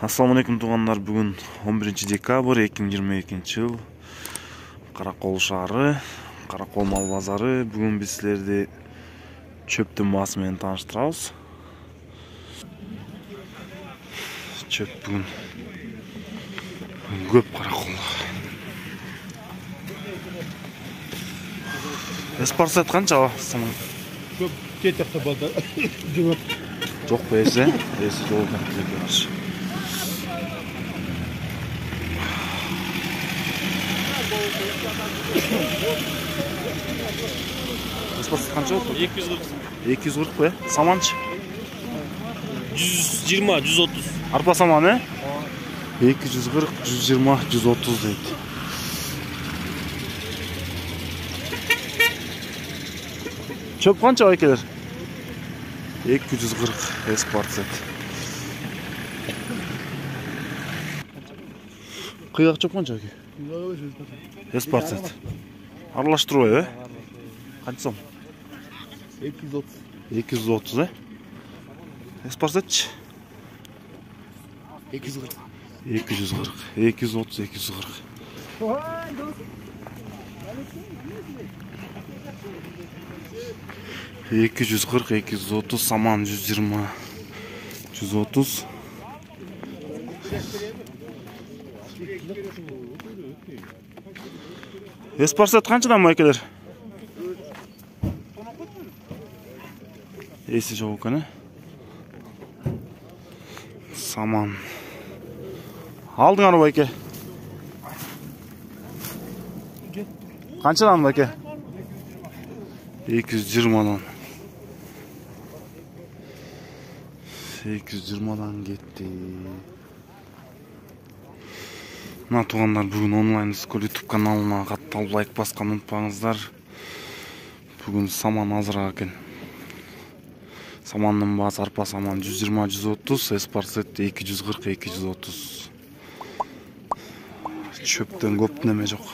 Assalamu алейкум тугандар. Бүгүн 11 декабрь 2022 жыл. Каракол шаары, Каракол мал базары. Бүгүн биз силерди чөптүн баасы менен тааныштырабыз. Чөп бүгүн көп Караколдо. Эспарсет канча саман? Көп кетекте балдар. Жок эси жол каршы. Эспарсет канча болду? 240. 240 бе? Саманчы? 120, 130. Арпа саманы? 240, 120, 130 дейт. Чөп канча байкелер? 240 эспарсет. Кыйгак чөп канча байке? Эспарсет. Аралаштырбай, канча сом? 230. 230, Эспарсетчи? 240. 240, 230, 240. Эки жүз кырк, 230, саман 120, 130. Эспарсет канчадан байкелер? Эси жок экен, Саман. Алдыңар байке? Канчадан байке? 220-дан. 220-дан кетти. Мына тугандар, бүгүн онлайн скол YouTube каналына катталып лайк басканды унутпаңыздар. Бүгүн саман азыраак экен. Самандын баасы арпа саман 120-130, эспарсет 240-230. Чөптөн көп неме жок.